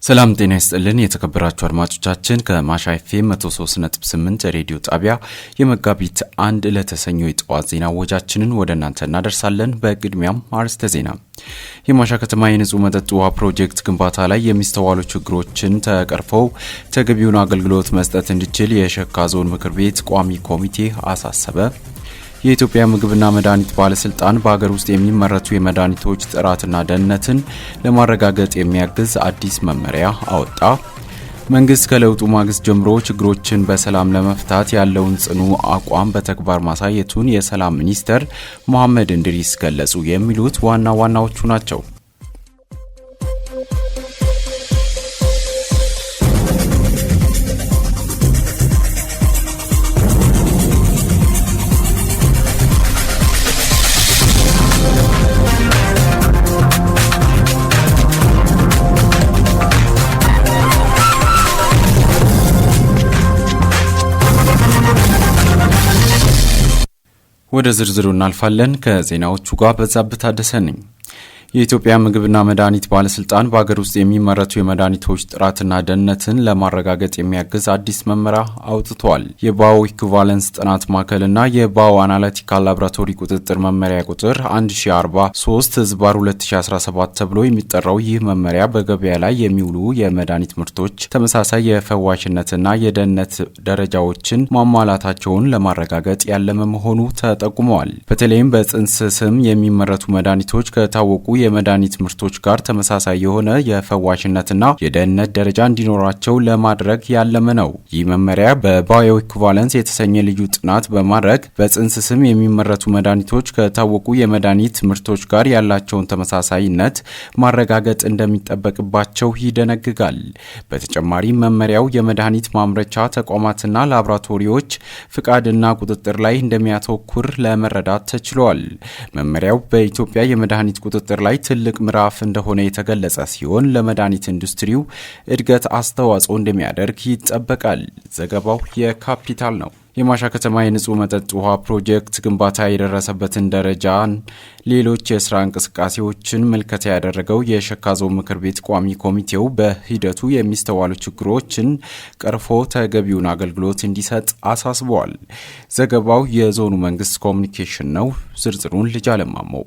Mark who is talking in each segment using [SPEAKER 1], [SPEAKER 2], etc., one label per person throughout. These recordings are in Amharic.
[SPEAKER 1] ሰላም ጤና ይስጥልን የተከበራችሁ አድማጮቻችን ከማሻ ኤፍኤም 103.8 ሬዲዮ ጣቢያ የመጋቢት 1 ለተሰኞ የጠዋት ዜና ወጃችንን ወደ እናንተ እናደርሳለን። በቅድሚያም አርዕስተ ዜና። የማሻ ከተማ የንጹህ መጠጥ ውሃ ፕሮጀክት ግንባታ ላይ የሚስተዋሉ ችግሮችን ተቀርፈው ተገቢውን አገልግሎት መስጠት እንዲችል የሸካ ዞን ምክር ቤት ቋሚ ኮሚቴ አሳሰበ። የኢትዮጵያ ምግብና መድኃኒት ባለስልጣን በአገር ውስጥ የሚመረቱ የመድኃኒቶች ጥራትና ደህንነትን ለማረጋገጥ የሚያግዝ አዲስ መመሪያ አወጣ። መንግስት ከለውጡ ማግስት ጀምሮ ችግሮችን በሰላም ለመፍታት ያለውን ጽኑ አቋም በተግባር ማሳየቱን የሰላም ሚኒስትር መሐመድ እንድሪስ ገለጹ። የሚሉት ዋና ዋናዎቹ ናቸው። ወደ ዝርዝሩ እናልፋለን። ከዜናዎቹ ጋር በዛብህ ታደሰ ነኝ። የኢትዮጵያ ምግብና መድኃኒት ባለስልጣን በአገር ውስጥ የሚመረቱ የመድኃኒቶች ጥራትና ደህንነትን ለማረጋገጥ የሚያግዝ አዲስ መመሪያ አውጥቷል። የባዮ ኢኩቫለንስ ጥናት ማዕከልና የባዮ አናሊቲካል ላቦራቶሪ ቁጥጥር መመሪያ ቁጥር 1043/2017 ተብሎ የሚጠራው ይህ መመሪያ በገበያ ላይ የሚውሉ የመድኃኒት ምርቶች ተመሳሳይ የፈዋሽነትና የደህንነት ደረጃዎችን ማሟላታቸውን ለማረጋገጥ ያለመ መሆኑ ተጠቁመዋል። በተለይም በጽንስ ስም የሚመረቱ መድኃኒቶች ከታወቁ የመድኃኒት ምርቶች ጋር ተመሳሳይ የሆነ የፈዋሽነትና የደህንነት ደረጃ እንዲኖራቸው ለማድረግ ያለመ ነው። ይህ መመሪያ በባዮ ኢኩቫለንስ የተሰኘ ልዩ ጥናት በማድረግ በጽንስ ስም የሚመረቱ መድኃኒቶች ከታወቁ የመድኃኒት ምርቶች ጋር ያላቸውን ተመሳሳይነት ማረጋገጥ እንደሚጠበቅባቸው ይደነግጋል። በተጨማሪም መመሪያው የመድኃኒት ማምረቻ ተቋማትና ላቦራቶሪዎች ፍቃድና ቁጥጥር ላይ እንደሚያተኩር ለመረዳት ተችሏል። መመሪያው በኢትዮጵያ የመድኃኒት ቁጥጥር ላይ ትልቅ ምዕራፍ እንደሆነ የተገለጸ ሲሆን ለመድኃኒት ኢንዱስትሪው እድገት አስተዋጽኦ እንደሚያደርግ ይጠበቃል። ዘገባው የካፒታል ነው። የማሻ ከተማ የንጹህ መጠጥ ውሃ ፕሮጀክት ግንባታ የደረሰበትን ደረጃን ሌሎች የስራ እንቅስቃሴዎችን መልከታ ያደረገው የሸካ ዞን ምክር ቤት ቋሚ ኮሚቴው በሂደቱ የሚስተዋሉ ችግሮችን ቀርፎ ተገቢውን አገልግሎት እንዲሰጥ አሳስበዋል። ዘገባው የዞኑ መንግስት ኮሚኒኬሽን ነው። ዝርዝሩን ልጅ አለማመው።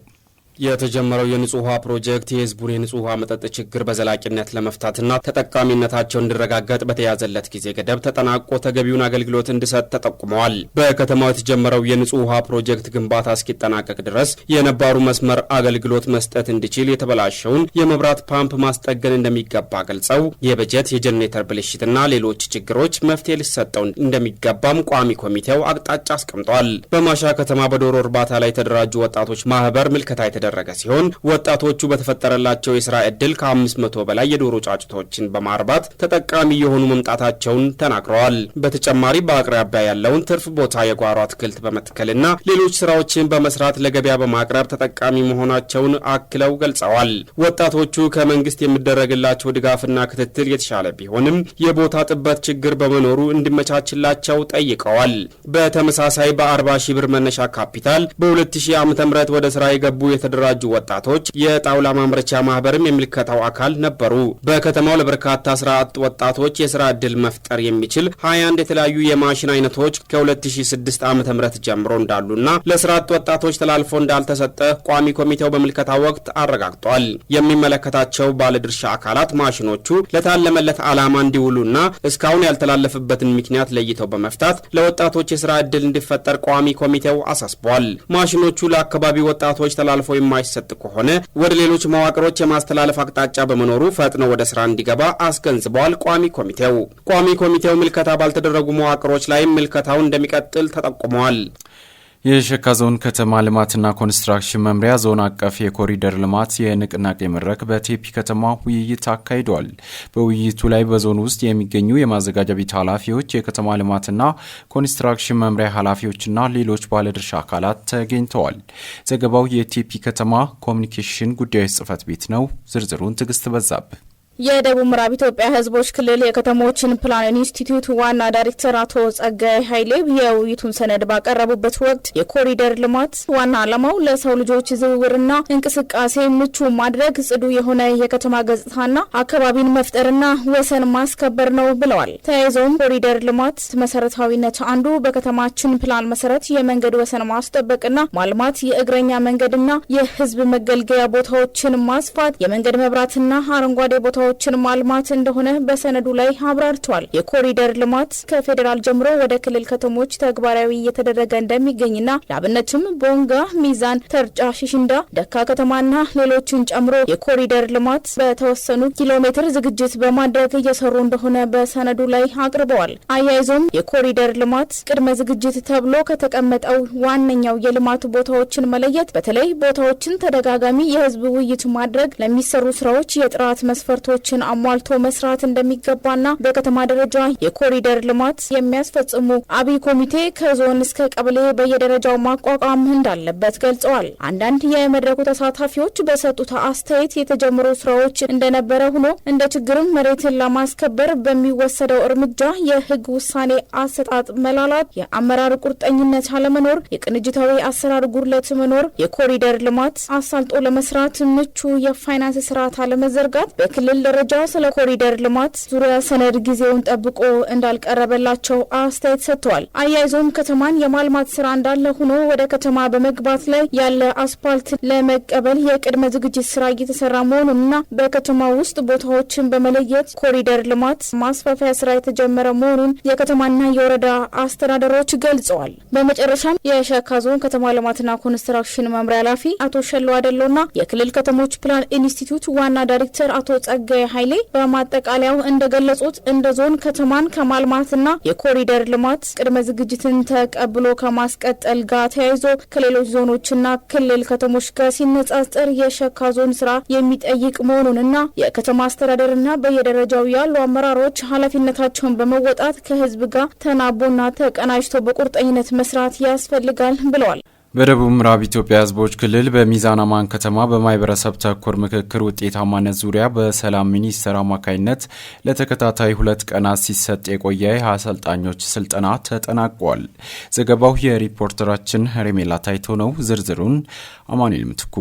[SPEAKER 2] የተጀመረው የንጹህ ውሃ ፕሮጀክት የህዝቡን የንጹህ ውሃ መጠጥ ችግር በዘላቂነት ለመፍታትና ተጠቃሚነታቸው እንዲረጋገጥ በተያዘለት ጊዜ ገደብ ተጠናቆ ተገቢውን አገልግሎት እንዲሰጥ ተጠቁመዋል። በከተማው የተጀመረው የንጹህ ውሃ ፕሮጀክት ግንባታ እስኪጠናቀቅ ድረስ የነባሩ መስመር አገልግሎት መስጠት እንዲችል የተበላሸውን የመብራት ፓምፕ ማስጠገን እንደሚገባ ገልጸው የበጀት የጄኔሬተር ብልሽትና ሌሎች ችግሮች መፍትሄ ሊሰጠው እንደሚገባም ቋሚ ኮሚቴው አቅጣጫ አስቀምጧል። በማሻ ከተማ በዶሮ እርባታ ላይ የተደራጁ ወጣቶች ማህበር ምልከታ የተደረገ ሲሆን ወጣቶቹ በተፈጠረላቸው የሥራ ዕድል ከ500 በላይ የዶሮ ጫጩቶችን በማርባት ተጠቃሚ የሆኑ መምጣታቸውን ተናግረዋል። በተጨማሪ በአቅራቢያ ያለውን ትርፍ ቦታ የጓሮ አትክልት በመትከልና ሌሎች ስራዎችን በመስራት ለገበያ በማቅረብ ተጠቃሚ መሆናቸውን አክለው ገልጸዋል። ወጣቶቹ ከመንግስት የሚደረግላቸው ድጋፍና ክትትል የተሻለ ቢሆንም የቦታ ጥበት ችግር በመኖሩ እንዲመቻችላቸው ጠይቀዋል። በተመሳሳይ በ40 ሺህ ብር መነሻ ካፒታል በ2000 ዓ.ም ወደ ስራ የገቡ የተደራጁ ወጣቶች የጣውላ ማምረቻ ማህበርም የሚልከታው አካል ነበሩ። በከተማው ለበርካታ ስራ አጥ ወጣቶች የስራ ዕድል መፍጠር የሚችል 21 የተለያዩ የማሽን አይነቶች ከ2006 ዓ.ም ጀምሮ እንዳሉና ለስራ አጥ ወጣቶች ተላልፎ እንዳልተሰጠ ቋሚ ኮሚቴው በሚልከታው ወቅት አረጋግጧል። የሚመለከታቸው ባለድርሻ አካላት ማሽኖቹ ለታለመለት ዓላማ እንዲውሉና እስካሁን ያልተላለፈበትን ምክንያት ለይተው በመፍታት ለወጣቶች የስራ ዕድል እንዲፈጠር ቋሚ ኮሚቴው አሳስቧል። ማሽኖቹ ለአካባቢ ወጣቶች ተላልፎ የማይሰጥ ከሆነ ወደ ሌሎች መዋቅሮች የማስተላለፍ አቅጣጫ በመኖሩ ፈጥኖ ወደ ስራ እንዲገባ አስገንዝበዋል። ቋሚ ኮሚቴው ምልከታ ባልተደረጉ መዋቅሮች ላይ ምልከታው እንደሚቀጥል ተጠቁመዋል።
[SPEAKER 1] የሸካ ዞን ከተማ ልማትና ኮንስትራክሽን መምሪያ ዞን አቀፍ የኮሪደር ልማት የንቅናቄ መድረክ በቴፒ ከተማ ውይይት አካሂዷል። በውይይቱ ላይ በዞን ውስጥ የሚገኙ የማዘጋጃ ቤት ኃላፊዎች፣ የከተማ ልማትና ኮንስትራክሽን መምሪያ ኃላፊዎችና ሌሎች ባለድርሻ አካላት ተገኝተዋል። ዘገባው የቴፒ ከተማ ኮሚኒኬሽን ጉዳዮች ጽሕፈት ቤት ነው። ዝርዝሩን ትዕግስት በዛብህ።
[SPEAKER 3] የደቡብ ምዕራብ ኢትዮጵያ ሕዝቦች ክልል የከተሞችን ፕላን ኢንስቲትዩት ዋና ዳይሬክተር አቶ ጸጋይ ኃይሌ የውይይቱን ሰነድ ባቀረቡበት ወቅት የኮሪደር ልማት ዋና ዓላማው ለሰው ልጆች ዝውውርና እንቅስቃሴ ምቹ ማድረግ፣ ጽዱ የሆነ የከተማ ገጽታና አካባቢን መፍጠርና ወሰን ማስከበር ነው ብለዋል። ተያይዘውም ኮሪደር ልማት መሰረታዊነት አንዱ በከተማችን ፕላን መሰረት የመንገድ ወሰን ማስጠበቅና ማልማት፣ የእግረኛ መንገድና የሕዝብ መገልገያ ቦታዎችን ማስፋት፣ የመንገድ መብራትና አረንጓዴ ቦታዎች ችን ማልማት እንደሆነ በሰነዱ ላይ አብራርተዋል። የኮሪደር ልማት ከፌዴራል ጀምሮ ወደ ክልል ከተሞች ተግባራዊ እየተደረገ እንደሚገኝና ለአብነትም ቦንጋ፣ ሚዛን፣ ተርጫ፣ ሽሽንዳ፣ ደካ ከተማና ሌሎችን ጨምሮ የኮሪደር ልማት በተወሰኑ ኪሎ ሜትር ዝግጅት በማድረግ እየሰሩ እንደሆነ በሰነዱ ላይ አቅርበዋል። አያይዞም የኮሪደር ልማት ቅድመ ዝግጅት ተብሎ ከተቀመጠው ዋነኛው የልማት ቦታዎችን መለየት፣ በተለይ ቦታዎችን ተደጋጋሚ የህዝብ ውይይት ማድረግ፣ ለሚሰሩ ስራዎች የጥራት መስፈርቶች ችን አሟልቶ መስራት እንደሚገባና በከተማ ደረጃ የኮሪደር ልማት የሚያስፈጽሙ አብይ ኮሚቴ ከዞን እስከ ቀበሌ በየደረጃው ማቋቋም እንዳለበት ገልጸዋል። አንዳንድ የመድረኩ ተሳታፊዎች በሰጡት አስተያየት የተጀመሩ ስራዎች እንደነበረ ሆኖ እንደ ችግርም መሬትን ለማስከበር በሚወሰደው እርምጃ የህግ ውሳኔ አሰጣጥ መላላት፣ የአመራር ቁርጠኝነት አለመኖር፣ የቅንጅታዊ አሰራር ጉድለት መኖር፣ የኮሪደር ልማት አሳልጦ ለመስራት ምቹ የፋይናንስ ስርዓት አለመዘርጋት፣ በክልል ደረጃ ስለ ኮሪደር ልማት ዙሪያ ሰነድ ጊዜውን ጠብቆ እንዳልቀረበላቸው አስተያየት ሰጥተዋል። አያይዞም ከተማን የማልማት ስራ እንዳለ ሆኖ ወደ ከተማ በመግባት ላይ ያለ አስፓልት ለመቀበል የቅድመ ዝግጅት ስራ እየተሰራ መሆኑንና በከተማ ውስጥ ቦታዎችን በመለየት ኮሪደር ልማት ማስፋፊያ ስራ የተጀመረ መሆኑን የከተማና የወረዳ አስተዳደሮች ገልጸዋል። በመጨረሻም የሸካ ዞን ከተማ ልማትና ኮንስትራክሽን መምሪያ ኃላፊ አቶ ሸሎ አደሎና የክልል ከተሞች ፕላን ኢንስቲትዩት ዋና ዳይሬክተር አቶ ጸጋይ ኃይሌ በማጠቃለያው እንደገለጹት እንደ ዞን ከተማን ከማልማትና የኮሪደር ልማት ቅድመ ዝግጅትን ተቀብሎ ከማስቀጠል ጋር ተያይዞ ከሌሎች ዞኖችና ክልል ከተሞች ጋር ሲነጻጸር የሸካ ዞን ስራ የሚጠይቅ መሆኑንና የከተማ አስተዳደርና በየደረጃው ያሉ አመራሮች ኃላፊነታቸውን በመወጣት ከህዝብ ጋር ተናቦና ተቀናጅቶ በቁርጠኝነት መስራት ያስፈልጋል ብለዋል።
[SPEAKER 1] በደቡብ ምዕራብ ኢትዮጵያ ሕዝቦች ክልል በሚዛን አማን ከተማ በማህበረሰብ ተኮር ምክክር ውጤታማነት ዙሪያ በሰላም ሚኒስቴር አማካኝነት ለተከታታይ 2 ቀናት ሲሰጥ የቆየ የአሰልጣኞች ስልጠና ተጠናቋል። ዘገባው የሪፖርተራችን ሬሜላ ታይቶ ነው። ዝርዝሩን አማኑኤል ምትኩ።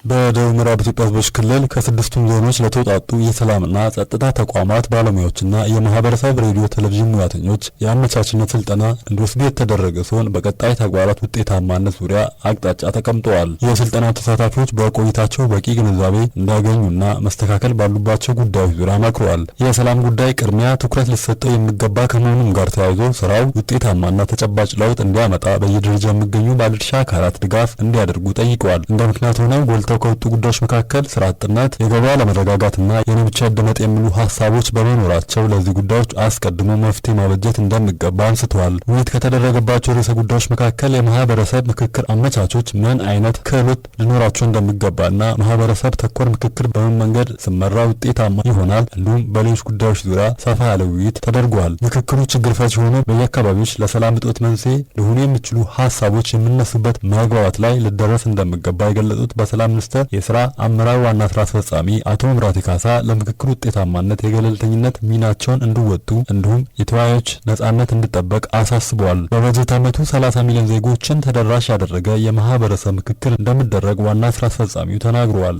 [SPEAKER 4] በደቡብ ምዕራብ ኢትዮጵያ ሕዝቦች ክልል ከ6ቱም ዞኖች ለተውጣጡ የሰላምና ጸጥታ ተቋማት ባለሙያዎችና የማህበረሰብ ሬዲዮ ቴሌቪዥን ሙያተኞች የአመቻችነት ስልጠና እንዲወስዱ የተደረገ ሲሆን በቀጣይ ተግባራት ውጤታማነት ዙሪያ አቅጣጫ ተቀምጠዋል። የስልጠናው ተሳታፊዎች በቆይታቸው በቂ ግንዛቤ እንዳገኙና መስተካከል ባሉባቸው ጉዳዮች ዙሪያ መክረዋል። የሰላም ጉዳይ ቅድሚያ ትኩረት ሊሰጠው የሚገባ ከመሆኑም ጋር ተያይዞ ስራው ውጤታማና ተጨባጭ ለውጥ እንዲያመጣ በየደረጃ የሚገኙ ባለድርሻ አካላት ድጋፍ እንዲያደርጉ ጠይቀዋል። እንደ ምክንያት ሆነው ጎልተው ከወጡ ጉዳዮች መካከል ስራ አጥነት፣ የገበያ ለመረጋጋትና የኔ ብቻ ይደመጥ የሚሉ ሀሳቦች በመኖራቸው ለዚህ ጉዳዮች አስቀድሞ መፍትሄ ማበጀት እንደሚገባ አንስተዋል። ውይይት ከተደረገባቸው ርዕሰ ጉዳዮች መካከል የማህበረሰብ ምክክር አመቻቾች ምን አይነት ክህሎት ሊኖራቸው እንደሚገባና ማህበረሰብ ተኮር ምክክር በምን መንገድ ስመራ ውጤታማ ይሆናል፣ እንዲሁም በሌሎች ጉዳዮች ዙሪያ ሰፋ ያለ ውይይት ተደርጓል። ምክክሩ ችግር ፈቺ ሆኖ በየአካባቢዎች ለሰላም እጦት መንስኤ ሊሆኑ የሚችሉ ሀሳቦች የሚነሱበት መግባባት ላይ ሊደረስ እንደሚገባ የገለጹት በሰላም ሚኒስቴር የስራ አመራር ዋና ስራ አስፈጻሚ አቶ ምራቴ ካሳ ለምክክሩ ውጤታማነት የገለልተኝነት ሚናቸውን እንዲወጡ እንዲሁም የተወያዮች ነጻነት እንዲጠበቅ አሳስበዋል። በበጀት ዓመቱ 30 ሚሊዮን ዜጎችን ተደራሽ ያደረገ የማህበረሰብ ምክክር እንደሚደረግ ዋና ስራ አስፈጻሚው ተናግረዋል።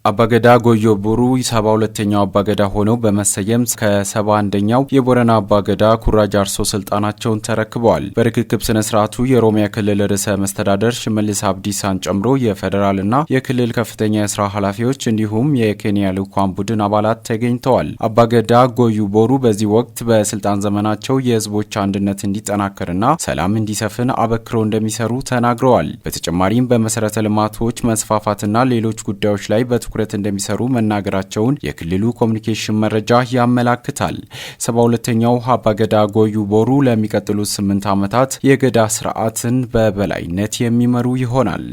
[SPEAKER 1] አባገዳ ጎዮ ቦሩ 72ኛው አባገዳ ሆነው በመሰየም ከ71ኛው የቦረና አባገዳ ኩራጅ አርሶ ስልጣናቸውን ተረክበዋል። በርክክብ ስነ ስርዓቱ የኦሮሚያ ክልል ርዕሰ መስተዳደር ሽመልስ አብዲሳን ጨምሮ የፌዴራልና የክልል ከፍተኛ የስራ ኃላፊዎች እንዲሁም የኬንያ ልዑካን ቡድን አባላት ተገኝተዋል። አባገዳ ጎዩ ቦሩ በዚህ ወቅት በስልጣን ዘመናቸው የህዝቦች አንድነት እንዲጠናከርና ሰላም እንዲሰፍን አበክረው እንደሚሰሩ ተናግረዋል። በተጨማሪም በመሰረተ ልማቶች መስፋፋትና ሌሎች ጉዳዮች ላይ በትኩረት እንደሚሰሩ መናገራቸውን የክልሉ ኮሚኒኬሽን መረጃ ያመላክታል። 72ኛው አባገዳ ጎዩ ቦሩ ለሚቀጥሉት 8 ዓመታት የገዳ ስርዓትን በበላይነት የሚመሩ ይሆናል።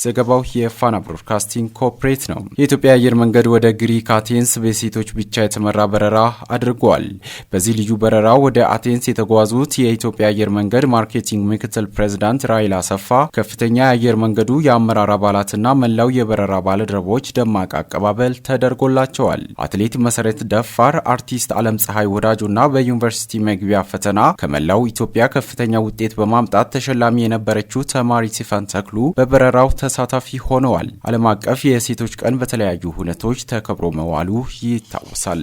[SPEAKER 1] ዘገባው የፋና ብሮድካስቲንግ ኮርፖሬት ነው። የኢትዮጵያ አየር መንገድ ወደ ግሪክ አቴንስ በሴቶች ብቻ የተመራ በረራ አድርጓል። በዚህ ልዩ በረራ ወደ አቴንስ የተጓዙት የኢትዮጵያ አየር መንገድ ማርኬቲንግ ምክትል ፕሬዝዳንት ራይል አሰፋ ከፍተኛ የአየር መንገዱ የአመራር አባላትና መላው የበረራ ባለደረቦች ደማቅ አቀባበል ተደርጎላቸዋል። አትሌት መሰረት ደፋር፣ አርቲስት ዓለም ፀሐይ ወዳጆና በዩኒቨርሲቲ መግቢያ ፈተና ከመላው ኢትዮጵያ ከፍተኛ ውጤት በማምጣት ተሸላሚ የነበረችው ተማሪ ሲፈን ተክሉ በበረራው ተሳታፊ ሆነዋል። ዓለም አቀፍ የሴቶች ቀን በተለያዩ ሁነቶች ተከብሮ መዋሉ ይታወሳል።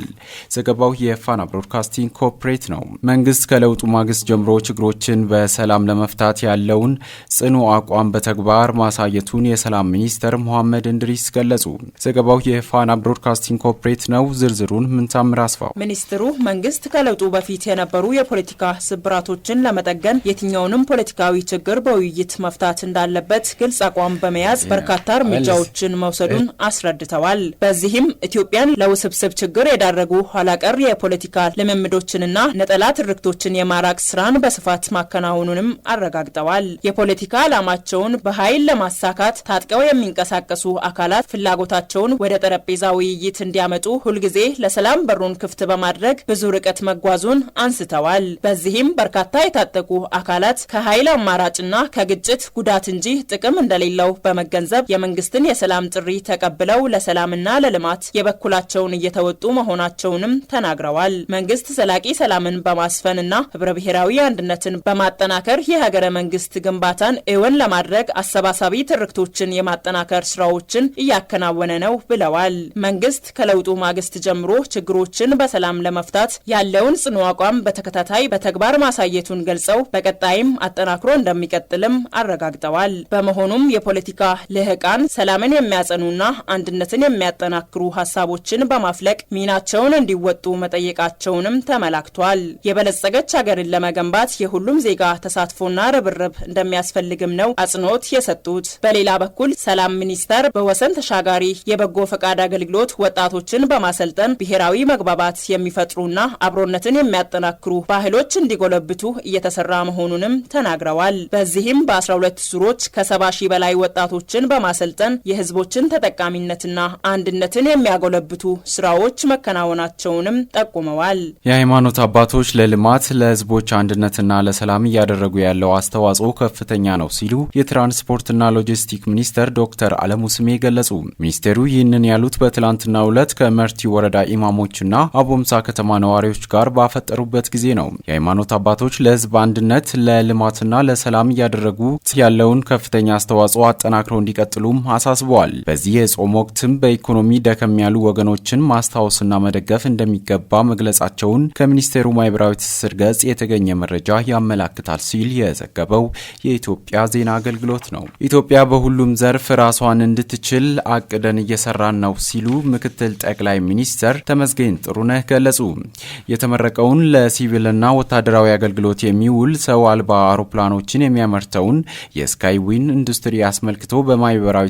[SPEAKER 1] ዘገባው የፋና ብሮድካስቲንግ ኮርፖሬት ነው። መንግስት ከለውጡ ማግስት ጀምሮ ችግሮችን በሰላም ለመፍታት ያለውን ጽኑ አቋም በተግባር ማሳየቱን የሰላም ሚኒስተር መሐመድ እንድሪስ ገለጹ። ዘገባው የፋና ብሮድካስቲንግ ኮርፖሬት ነው። ዝርዝሩን ምንታምር አስፋው።
[SPEAKER 5] ሚኒስትሩ መንግስት ከለውጡ በፊት የነበሩ የፖለቲካ ስብራቶችን ለመጠገን የትኛውንም ፖለቲካዊ ችግር በውይይት መፍታት እንዳለበት ግልጽ አቋም በመያዝ በርካታ እርምጃዎችን መውሰዱን አስረድተዋል። በዚህም ኢትዮጵያን ለውስብስብ ችግር የዳረጉ ኋላቀር የፖለቲካ ልምምዶችንና ነጠላ ትርክቶችን የማራቅ ስራን በስፋት ማከናወኑንም አረጋግጠዋል። የፖለቲካ ዓላማቸውን በኃይል ለማሳካት ታጥቀው የሚንቀሳቀሱ አካላት ፍላጎታቸውን ወደ ጠረጴዛ ውይይት እንዲያመጡ ሁልጊዜ ለሰላም በሩን ክፍት በማድረግ ብዙ ርቀት መጓዙን አንስተዋል። በዚህም በርካታ የታጠቁ አካላት ከኃይል አማራጭና ከግጭት ጉዳት እንጂ ጥቅም እንደሌለው በመገንዘብ የመንግስትን የሰላም ጥሪ ተቀብለው ለሰላምና ለልማት የበኩላቸውን እየተወጡ መሆናቸውንም ተናግረዋል። መንግስት ዘላቂ ሰላምን በማስፈንና ህብረ ብሔራዊ አንድነትን በማጠናከር የሀገረ መንግስት ግንባታን እውን ለማድረግ አሰባሳቢ ትርክቶችን የማጠናከር ስራዎችን እያከናወነ ነው ብለዋል። መንግስት ከለውጡ ማግስት ጀምሮ ችግሮችን በሰላም ለመፍታት ያለውን ጽኑ አቋም በተከታታይ በተግባር ማሳየቱን ገልጸው በቀጣይም አጠናክሮ እንደሚቀጥልም አረጋግጠዋል። በመሆኑም የፖለቲካ ልህቃን ሰላምን የሚያጸኑና አንድነትን የሚያጠናክሩ ሀሳቦችን በማፍለቅ ሚናቸውን እንዲወጡ መጠየቃቸውንም ተመላክቷል። የበለጸገች ሀገርን ለመገንባት የሁሉም ዜጋ ተሳትፎና ርብርብ እንደሚያስፈልግም ነው አጽንኦት የሰጡት። በሌላ በኩል ሰላም ሚኒስቴር በወሰን ተሻጋሪ የበጎ ፈቃድ አገልግሎት ወጣቶችን በማሰልጠን ብሔራዊ መግባባት የሚፈጥሩና አብሮነትን የሚያጠናክሩ ባህሎች እንዲጎለብቱ እየተሰራ መሆኑንም ተናግረዋል። በዚህም በ12 ዙሮች ከ70 ሺህ በላይ ወጣቶችን በማሰልጠን የህዝቦችን ተጠቃሚነትና አንድነትን የሚያጎለብቱ ስራዎች መከናወናቸውንም ጠቁመዋል።
[SPEAKER 1] የሃይማኖት አባቶች ለልማት ለህዝቦች አንድነትና ለሰላም እያደረጉ ያለው አስተዋጽኦ ከፍተኛ ነው ሲሉ የትራንስፖርትና ሎጂስቲክ ሚኒስተር ዶክተር አለሙ ስሜ ገለጹ። ሚኒስቴሩ ይህንን ያሉት በትላንትናው ዕለት ከመርቲ ወረዳ ኢማሞችና አቦምሳ ከተማ ነዋሪዎች ጋር ባፈጠሩበት ጊዜ ነው። የሃይማኖት አባቶች ለህዝብ አንድነት ለልማትና ለሰላም እያደረጉ ያለውን ከፍተኛ አስተዋጽኦ አጠናክረው እንዲቀጥሉም አሳስበዋል። በዚህ የጾም ወቅትም በኢኮኖሚ ደከም ያሉ ወገኖችን ማስታወስና መደገፍ እንደሚገባ መግለጻቸውን ከሚኒስቴሩ ማህበራዊ ትስስር ገጽ የተገኘ መረጃ ያመላክታል ሲል የዘገበው የኢትዮጵያ ዜና አገልግሎት ነው። ኢትዮጵያ በሁሉም ዘርፍ ራሷን እንድትችል አቅደን እየሰራን ነው ሲሉ ምክትል ጠቅላይ ሚኒስተር ተመስገን ጥሩነህ ገለጹ። የተመረቀውን ለሲቪልና ወታደራዊ አገልግሎት የሚውል ሰው አልባ አውሮፕላኖችን የሚያመርተውን የስካይዊን ኢንዱስትሪ አስመልክቶ በማህበራዊ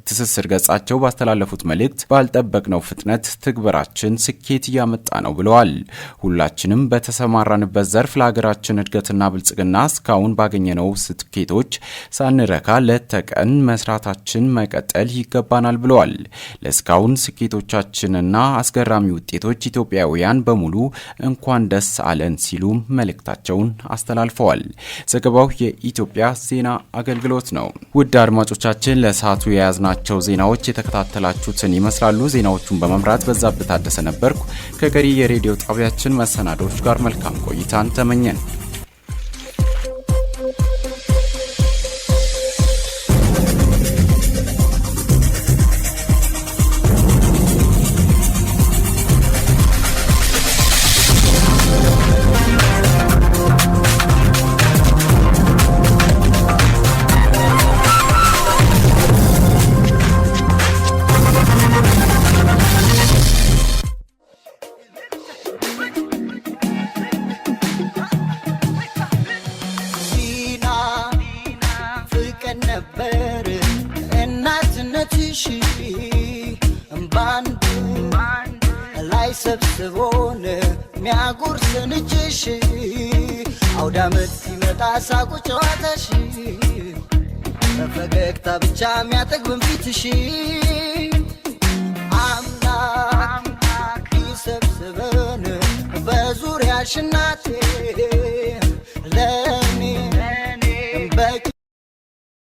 [SPEAKER 1] ትስስር ገጻቸው ባስተላለፉት መልእክት ባልጠበቅነው ፍጥነት ትግበራችን ስኬት እያመጣ ነው ብለዋል። ሁላችንም በተሰማራንበት ዘርፍ ለሀገራችን እድገትና ብልጽግና እስካሁን ባገኘነው ስኬቶች ሳንረካ ለተቀን መስራታችን መቀጠል ይገባናል ብለዋል። ለእስካሁን ስኬቶቻችንና አስገራሚ ውጤቶች ኢትዮጵያውያን በሙሉ እንኳን ደስ አለን ሲሉ መልእክታቸውን አስተላልፈዋል። ዘገባው የኢትዮጵያ ዜና አገልግሎት ነው። ውድ አድማጮቻችን ለሰዓቱ የያዝናቸው ዜናዎች የተከታተላችሁትን ይመስላሉ። ዜናዎቹን በመምራት በዛብህ ታደሰ ነበርኩ። ከቀሪ የሬዲዮ ጣቢያችን መሰናዶዎች ጋር መልካም ቆይታን ተመኘን።
[SPEAKER 6] ሰብስቦን ሚያጎርሰን እጅሽ አውዳመት ሲመጣ ሳቁ ጨዋታሽ በፈገግታ ብቻ ሚያጠግብን ፊትሽ አምላክ ይሰብስበን በዙሪያሽ እናቴ